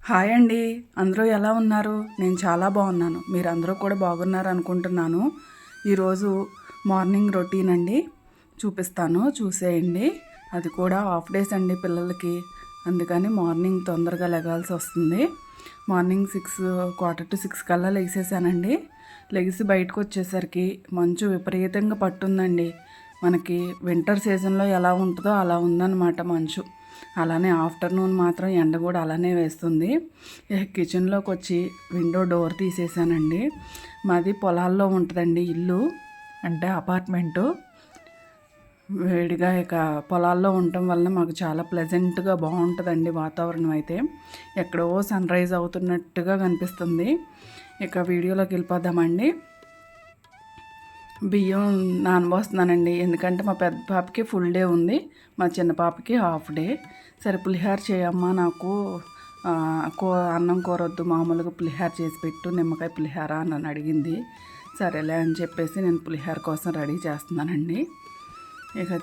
Hi అండి. అందరూ ఎలా ఉన్నారు? నేను చాలా బాగున్నాను. మీరందరూ కూడా బాగున్నారు అనుకుంటున్నాను. ఈరోజు మార్నింగ్ రొటీన్ అండి చూపిస్తాను, చూసేయండి. అది కూడా హాఫ్ డేస్ అండి పిల్లలకి. అందుకని మార్నింగ్ తొందరగా లెగాల్సి వస్తుంది. మార్నింగ్ 5:45 కల్లా లెగిసేసానండి. లెగిసి బయటకు వచ్చేసరికి మంచు విపరీతంగా పట్టుందండి. మనకి వింటర్ సీజన్లో ఎలా ఉంటుందో అలా ఉందన్నమాట మంచు. అలానే ఆఫ్టర్నూన్ మాత్రం ఎండ కూడా అలానే వేస్తుంది. కిచెన్లోకి వచ్చి విండో డోర్ తీసేసానండి. మాది పొలాల్లో ఉంటుందండి ఇల్లు, అంటే అపార్ట్మెంటు. వేడిగా పొలాల్లో ఉండటం వల్ల మాకు చాలా ప్లెజెంట్గా బాగుంటుందండి వాతావరణం. అయితే ఎక్కడో సన్ రైజ్ అవుతున్నట్టుగా కనిపిస్తుంది. వీడియోలోకి వెళ్ళిపోదామండి. బియ్యం నానబోస్తున్నానండి, ఎందుకంటే మా పెద్ద పాపకి ఫుల్ డే ఉంది, మా చిన్న పాపకి హాఫ్ డే. సరే పులిహార చేయమ్మా, నాకు అన్నం కూర వద్దు, మామూలుగా పులిహార చేసి పెట్టు, నిమ్మకాయ పులిహార అని నన్ను అడిగింది. సరేలే అని చెప్పేసి నేను పులిహార కోసం రెడీ చేస్తున్నానండి.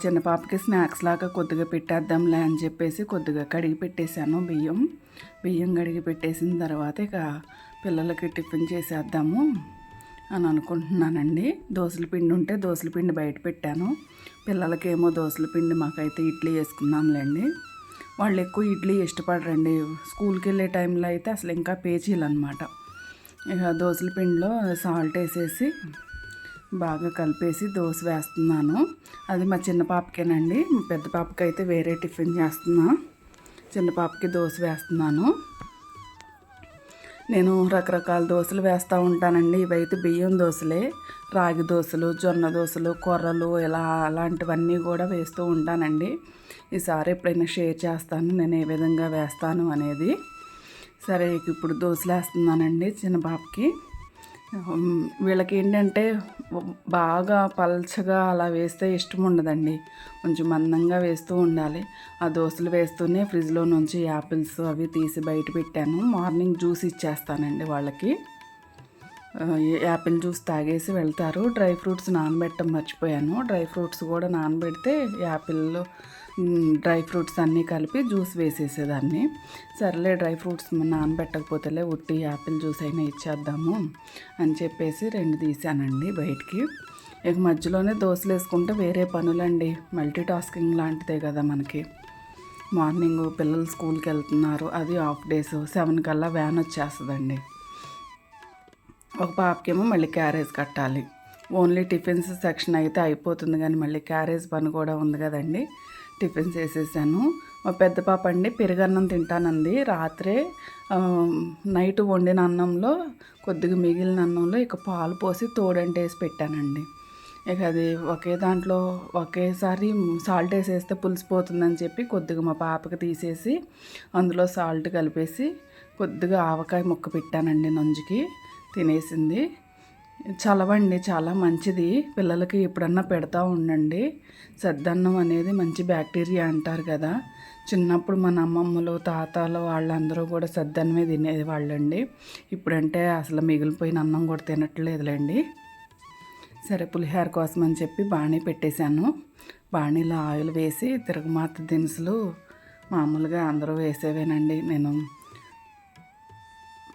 చిన్న పాపకి స్నాక్స్ లాగా కొద్దిగా పెట్టేద్దాంలే అని చెప్పేసి కొద్దిగా కడిగి పెట్టేశాను. బియ్యం కడిగి పెట్టేసిన తర్వాత పిల్లలకి టిఫిన్ చేసేద్దాము అని అనుకుంటున్నానండి. దోసల పిండి ఉంటే దోసల పిండి బయట పెట్టాను. పిల్లలకేమో దోసల పిండి, మాకైతే ఇడ్లీ వేసుకున్నాంలేండి. వాళ్ళు ఎక్కువ ఇడ్లీ ఇష్టపడరండి. స్కూల్కి వెళ్ళే టైంలో అయితే అసలు ఇంకా పేచీలు అనమాట. దోసల పిండిలో సాల్ట్ వేసేసి బాగా కలిపేసి దోశ వేస్తున్నాను. అది మా చిన్న పాపకేనండి. మా పెద్ద పాపకి అయితే వేరే టిఫిన్ చేస్తున్నా. చిన్న పాపకి దోశ వేస్తున్నాను. నేను రకరకాల దోశలు వేస్తూ ఉంటానండి. ఇవైతే బియ్యం దోశలే. రాగి దోశలు, జొన్న దోశలు, కొర్రలు, అలాంటివన్నీ కూడా వేస్తూ ఉంటానండి. ఈసారి ఎప్పుడైనా షేర్ చేస్తాను నేను ఏ విధంగా వేస్తాను అనేది. సరే, ఇప్పుడు దోశలు వేస్తున్నానండి చిన్న పాపకి. వీళ్ళకి ఏంటంటే బాగా పల్చగా అలా వేస్తే ఇష్టం ఉండదండి. కొంచెం మందంగా వేస్తూ ఉండాలి. ఆ దోశలు వేస్తూనే ఫ్రిడ్జ్లో నుంచి యాపిల్స్ అవి తీసి బయట పెట్టాను. మార్నింగ్ జ్యూస్ ఇచ్చేస్తానండి వాళ్ళకి. యాపిల్ జ్యూస్ తాగేసి వెళ్తారు. డ్రై ఫ్రూట్స్ నానబెట్టడం మర్చిపోయాను. డ్రై ఫ్రూట్స్ కూడా నానబెడితే యాపిల్, డ్రై ఫ్రూట్స్ అన్నీ కలిపి జ్యూస్ వేసేసేదాన్ని. సర్లే, డ్రై ఫ్రూట్స్ నానబెట్టకపోతేలే ఉట్టి యాపిల్ జ్యూస్ అయినా ఇచ్చేద్దాము అని చెప్పేసి 2 తీసానండి బయటికి. మధ్యలోనే దోశలు వేసుకుంటే వేరే పనులండి. మల్టీ టాస్కింగ్ లాంటిదే కదా మనకి. మార్నింగ్ పిల్లలు స్కూల్కి వెళ్తున్నారు, అది హాఫ్ డేస్. 7 కల్లా వ్యాన్ వచ్చేస్తుందండి. ఒక పాపకేమో మళ్ళీ క్యారేజ్ కట్టాలి. ఓన్లీ టిఫిన్స్ సెక్షన్ అయితే అయిపోతుంది, కానీ మళ్ళీ క్యారేజ్ పని కూడా ఉంది కదండి. టిఫిన్స్ వేసేసాను. మా పెద్ద పాప అండి పెరుగన్నం తింటానంది. రాత్రే నైట్ వండిన అన్నంలో కొద్దిగా మిగిలిన అన్నంలో పాలు పోసి తోడంటే వేసి పెట్టానండి. అది ఒకే దాంట్లో ఒకేసారి సాల్ట్ వేసేస్తే పులిసిపోతుందని చెప్పి కొద్దిగా మా పాపకి తీసేసి అందులో సాల్ట్ కలిపేసి కొద్దిగా ఆవకాయ ముక్క పెట్టానండి. నంజుకి తినేసింది. చలవండి, చాలా మంచిది. పిల్లలకి ఎప్పుడన్నా పెడతా ఉండండి. సద్దన్నం అనేది మంచి బ్యాక్టీరియా అంటారు కదా. చిన్నప్పుడు మన అమ్మమ్మలు, తాతలు వాళ్ళందరూ కూడా సద్దన్నమే తినేవాళ్ళండి. ఇప్పుడంటే అసలు మిగిలిపోయిన అన్నం కూడా తినట్లేదులేండి. సరే, పులిహోర కోసం అని చెప్పి బాణీ పెట్టేశాను. బాణీలో ఆయిల్ వేసి తిరగమాత దినుసులు మామూలుగా అందరూ వేసేవేనండి. నేను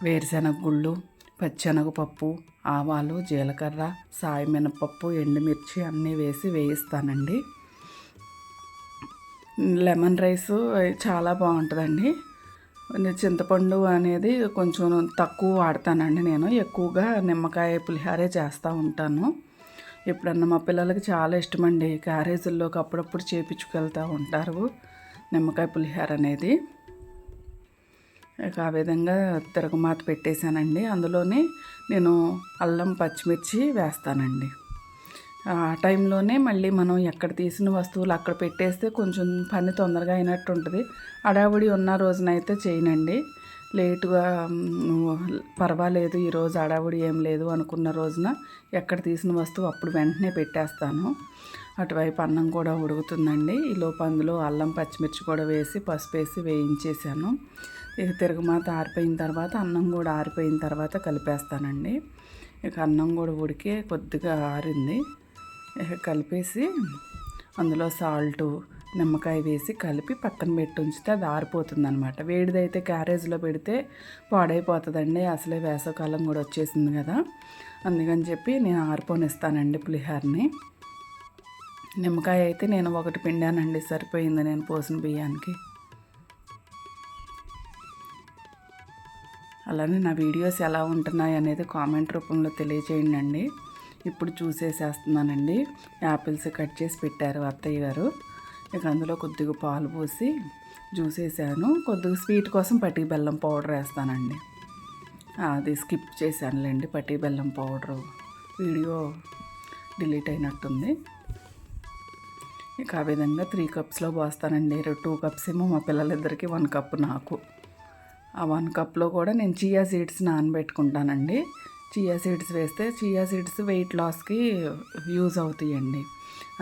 వేరుశెనగ గుళ్ళు, పచ్చెనగపప్పు, ఆవాలు, జీలకర్ర, సాయి మినపప్పు, ఎండుమిర్చి అన్నీ వేసి వేయిస్తానండి. లెమన్ రైస్ చాలా బాగుంటుందండి. చింతపండు అనేది కొంచెం తక్కువ వాడతానండి. నేను ఎక్కువగా నిమ్మకాయ పులిహారే చేస్తూ ఉంటాను. ఎప్పుడన్నా మా పిల్లలకి చాలా ఇష్టమండి. క్యారేజీల్లోకి అప్పుడప్పుడు చేపించుకెళ్తూ ఉంటారు నిమ్మకాయ పులిహార అనేది. ఆ విధంగా తిరగమాత పెట్టేశానండి. అందులోనే నేను అల్లం, పచ్చిమిర్చి వేస్తానండి. ఆ టైంలోనే మళ్ళీ మనం ఎక్కడ తీసిన వస్తువులు అక్కడ పెట్టేస్తే కొంచెం పని తొందరగా అయినట్టు ఉంటుంది. హడావుడి ఉన్న రోజునైతే చేయనండి. లేటుగా పర్వాలేదు, ఈరోజు హడావుడి ఏం లేదు అనుకున్న రోజున ఎక్కడ తీసిన వస్తువు అప్పుడు వెంటనే పెట్టేస్తాను. అటువైపు అన్నం కూడా ఉడుకుతుందండి. ఈలోపు అందులో అల్లం, పచ్చిమిర్చి కూడా వేసి పసుపు వేసి వేయించేసాను. తిరగమాత ఆరిపోయిన తర్వాత అన్నం కూడా ఆరిపోయిన తర్వాత కలిపేస్తానండి. అన్నం కూడా ఉడికి కొద్దిగా ఆరింది. కలిపేసి అందులో సాల్టు, నిమ్మకాయ వేసి కలిపి పక్కన పెట్టి ఉంచితే అది ఆరిపోతుంది అనమాట. వేడిదైతే క్యారేజ్లో పెడితే పాడైపోతుందండి. అసలే వేసవకాలం కూడా వచ్చేసింది కదా, అందుకని చెప్పి నేను ఆరిపోనిస్తానండి పులిహోరని. నిమ్మకాయ అయితే నేను ఒకటి పిండానండి, సరిపోయింది నేను పోసిన బియ్యానికి. అలానే నా వీడియోస్ ఎలా ఉంటున్నాయి అనేది కామెంట్ రూపంలో తెలియజేయండి. ఇప్పుడు చూసేసేస్తున్నానండి. యాపిల్స్ కట్ చేసి పెట్టారు అత్తయ్య గారు. ఇక అందులో కొద్దిగా పాలు పోసి జ్యూస్ వేసాను. కొద్దిగా స్వీట్ కోసం పట్టి బెల్లం పౌడర్ వేస్తానండి. అది స్కిప్ చేశానులేండి, పట్టి బెల్లం పౌడరు వీడియో డిలీట్ అయినట్టుంది. ఇక ఆ విధంగా 3 కప్స్లో పోస్తానండి. 2 కప్స్ ఏమో మా పిల్లలిద్దరికి, 1 కప్ నాకు. ఆ 1 కప్లో కూడా నేను చియా సీడ్స్ నానబెట్టుకుంటానండి. చియా సీడ్స్ వేస్తే చియా సీడ్స్ వెయిట్ లాస్కి యూజ్ అవుతాయండి.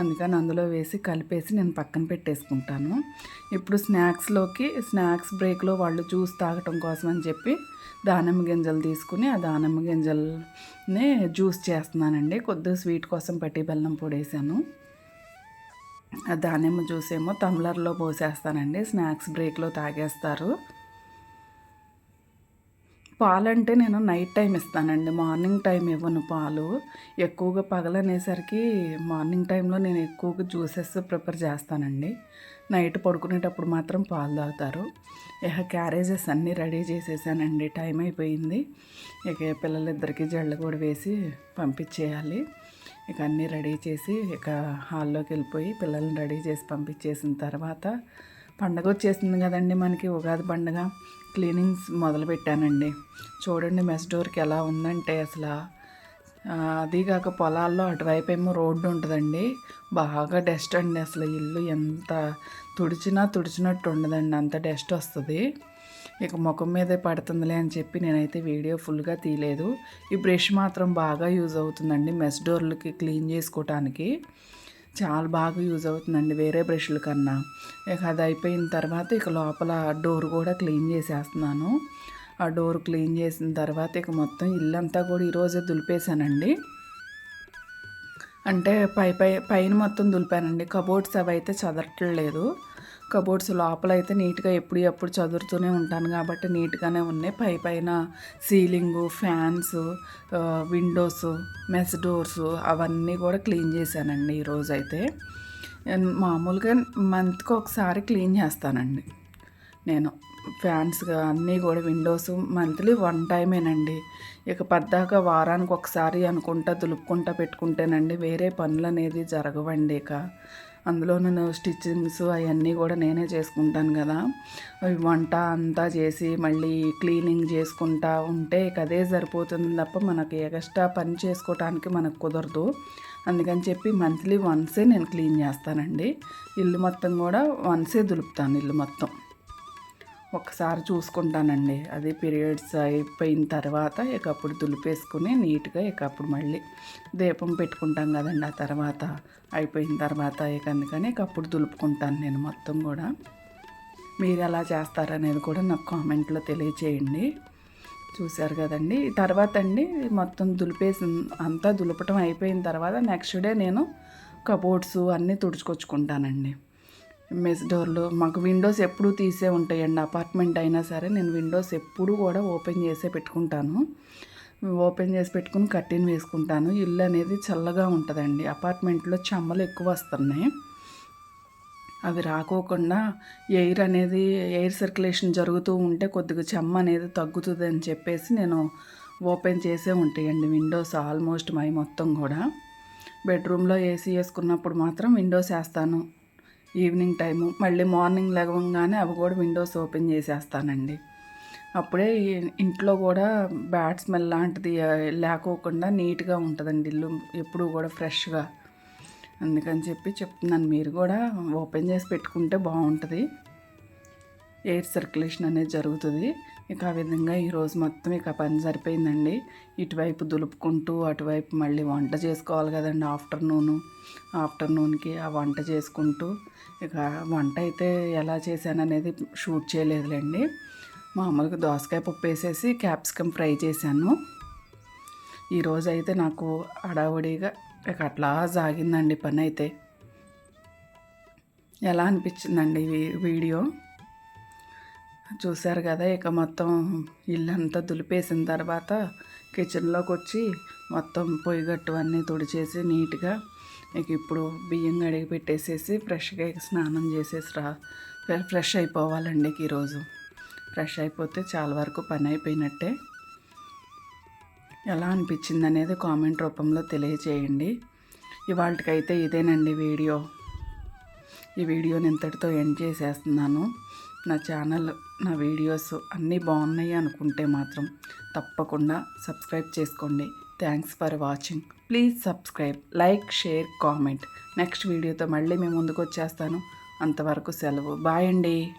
అందుకని అందులో వేసి కలిపేసి నేను పక్కన పెట్టేసుకుంటాను. ఇప్పుడు స్నాక్స్ బ్రేక్లో వాళ్ళు జ్యూస్ తాగటం కోసం అని చెప్పి దానిమ్మ గింజలు తీసుకుని ఆ దానిమ్మ గింజల్ని జ్యూస్ చేస్తున్నానండి. కొద్దిగా స్వీట్ కోసం పట్టి బెల్లం పొడి వేసాను. ఆ దానిమ్మ జ్యూస్ ఏమో టంబ్లర్లో పోసేస్తానండి. స్నాక్స్ బ్రేక్లో తాగేస్తారు. పాలంటే నేను నైట్ టైం ఇస్తానండి, మార్నింగ్ టైం ఇవ్వను పాలు. ఎక్కువగా పగలనేసరికి మార్నింగ్ టైంలో నేను ఎక్కువగా జ్యూసెస్ ప్రిపేర్ చేస్తానండి. నైట్ పడుకునేటప్పుడు మాత్రం పాలు తాగుతారు. ఇక క్యారేజెస్ అన్నీ రెడీ చేసేసానండి, టైం అయిపోయింది. ఇక పిల్లలిద్దరికి జళ్ళు కూడా వేసి పంపించేయాలి. ఇక అన్నీ రెడీ చేసి ఇక హాల్లోకి వెళ్ళిపోయి పిల్లల్ని రెడీ చేసి పంపించేసిన తర్వాత పండగ వచ్చేసింది కదండి మనకి, ఉగాది పండగ. క్లీనింగ్స్ మొదలుపెట్టానండి. చూడండి మెస్ డోర్కి ఎలా ఉందంటే అసలు, అదీగాక పొలాల్లో అటువైపు ఏమో రోడ్డు ఉంటుందండి, బాగా డస్ట్ అండి. అసలు ఇల్లు ఎంత తుడిచినట్టు ఉండదండి, అంత డస్ట్ వస్తుంది. ఇక ముఖం మీదే పడుతుందిలే అని చెప్పి నేనైతే వీడియో ఫుల్గా తీయలేదు. ఈ బ్రష్ మాత్రం బాగా యూజ్ అవుతుందండి మెస్ డోర్లకి క్లీన్ చేసుకోవటానికి. చాలా బాగా యూజ్ అవుతుందండి వేరే బ్రష్ల కన్నా. ఇక అది అయిపోయిన తర్వాత ఇక లోపల డోర్ కూడా క్లీన్ చేసేస్తున్నాను. ఆ డోర్ క్లీన్ చేసిన తర్వాత ఇక మొత్తం ఇల్లంతా కూడా ఈరోజే దులిపేశానండి. అంటే పైన మొత్తం దులిపానండి. కబోర్డ్స్ అవి అయితే చదరట్లేదు. కబోర్డ్స్ లోపల అయితే నీట్గా ఎప్పుడు చదువుతూనే ఉంటాను కాబట్టి నీట్గానే ఉన్నాయి. పైన ceiling, fans, Windows, mesh doors అవన్నీ కూడా క్లీన్ చేశానండి ఈరోజు అయితే. మామూలుగా మంత్కి ఒకసారి క్లీన్ చేస్తానండి నేను. ఫ్యాన్స్ అన్నీ కూడా విండోస్ మంత్లీ 1 టైమేనండి. ఇక పద్దాక వారానికి ఒకసారి అనుకుంటా దులుపుకుంటా పెట్టుకుంటేనండి వేరే పనులు అనేది జరగవండి. ఇక అందులో నేను స్టిచ్చింగ్స్ అవన్నీ కూడా నేనే చేసుకుంటాను కదా, వంట అంతా చేసి మళ్ళీ క్లీనింగ్ చేసుకుంటా ఉంటే ఇక అదే సరిపోతుంది తప్ప మనకి ఎక్స్ట్రా పని చేసుకోవటానికి మనకు కుదరదు. అందుకని చెప్పి మంత్లీ వన్సే నేను క్లీన్ చేస్తానండి. ఇల్లు మొత్తం కూడా వన్సే దులుపుతాను. ఇల్లు మొత్తం ఒకసారి చూసుకుంటానండి. అది పీరియడ్స్ అయిపోయిన తర్వాత ఇక అప్పుడు దులిపేసుకుని నీట్గా ఇక అప్పుడు మళ్ళీ దీపం పెట్టుకుంటాం కదండి, ఆ తర్వాత అయిపోయిన తర్వాత ఇక అందుకని ఇక అప్పుడు దులుపుకుంటాను నేను మొత్తం కూడా. మీరు ఎలా చేస్తారనేది కూడా నాకు కామెంట్లో తెలియచేయండి. చూశారు కదండి. తర్వాత అండి మొత్తం అంతా దులపటం అయిపోయిన తర్వాత నెక్స్ట్ డే నేను కబోర్డ్స్ అన్నీ తుడుచుకొచ్చుకుంటానండి. మెస్ డోర్లు మాకు విండోస్ ఎప్పుడూ తీసే ఉంటాయండి. అపార్ట్మెంట్ అయినా సరే నేను విండోస్ ఎప్పుడూ కూడా ఓపెన్ చేసే పెట్టుకుంటాను. ఓపెన్ చేసి పెట్టుకుని కర్టెన్ వేసుకుంటాను. ఇల్లు అనేది చల్లగా ఉంటుందండి. అపార్ట్మెంట్లో చెమ్మలు ఎక్కువ వస్తున్నాయి, అవి రాకోకుండా ఎయిర్ సర్క్యులేషన్ జరుగుతూ ఉంటే కొద్దిగా చెమ్మ అనేది తగ్గుతుంది అని చెప్పేసి నేను ఓపెన్ చేసే ఉంటాయండి విండోస్ ఆల్మోస్ట్ మొత్తం కూడా. బెడ్రూమ్లో ఏసీ వేసుకున్నప్పుడు మాత్రం విండోస్ వేస్తాను ఈవినింగ్ టైము. మళ్ళీ మార్నింగ్ లేవగానే అవి కూడా విండోస్ ఓపెన్ చేసేస్తానండి. అప్పుడే ఇంట్లో కూడా బ్యాడ్ స్మెల్ లాంటిది లేకోకుండా నీట్గా ఉంటుందండి ఇల్లు ఎప్పుడూ కూడా ఫ్రెష్గా. అందుకని చెప్పి చెప్తున్నాను, మీరు కూడా ఓపెన్ చేసి పెట్టుకుంటే బాగుంటుంది, ఎయిర్ సర్క్యులేషన్ అనేది జరుగుతుంది. ఇక ఆ విధంగా ఈరోజు మొత్తం ఇక పని సరిపోయిందండి. ఇటువైపు దులుపుకుంటూ అటువైపు మళ్ళీ వంట చేసుకోవాలి కదండి. ఆఫ్టర్నూన్కి ఆ వంట చేసుకుంటూ ఇక వంట అయితే ఎలా చేశాననేది షూట్ చేయలేదులేండి. మామూలుగా దోసకాయ పప్పు వేసేసి క్యాప్సికమ్ ఫ్రై చేశాను. ఈరోజు అయితే నాకు హడావుడిగా ఇక అట్లా సాగిందండి పని అయితే. ఎలా అనిపించిందండి వీడియో చూశారు కదా. ఇక మొత్తం ఇల్లంతా దులిపేసిన తర్వాత కిచెన్లోకి వచ్చి మొత్తం పొయ్యి గట్టు అన్నీ తుడిచేసి నీట్గా ఇక ఇప్పుడు బియ్యం కడిగి పెట్టేసేసి ఫ్రెష్గా స్నానం చేసేసి ఫ్రెష్ అయిపోవాలండి. ఈరోజు ఫ్రెష్ అయిపోతే చాలా వరకు పని అయిపోయినట్టే. ఎలా అనిపించింది అనేది కామెంట్ రూపంలో తెలియచేయండి. ఇవాళకైతే ఇదేనండి వీడియో. ఈ వీడియోని ఇంతటితో ఎండ్ చేసేస్తున్నాను. నా ఛానల్, నా వీడియోస్ అన్నీ బాగున్నాయి అనుకుంటే మాత్రం తప్పకుండా సబ్స్క్రైబ్ చేసుకోండి. Thanks for watching. Please subscribe, like, share, comment. Next వీడియోతో మళ్ళీ మేము ముందుకు వచ్చేస్తాను. అంతవరకు సెలవు. బాయ్ అండి.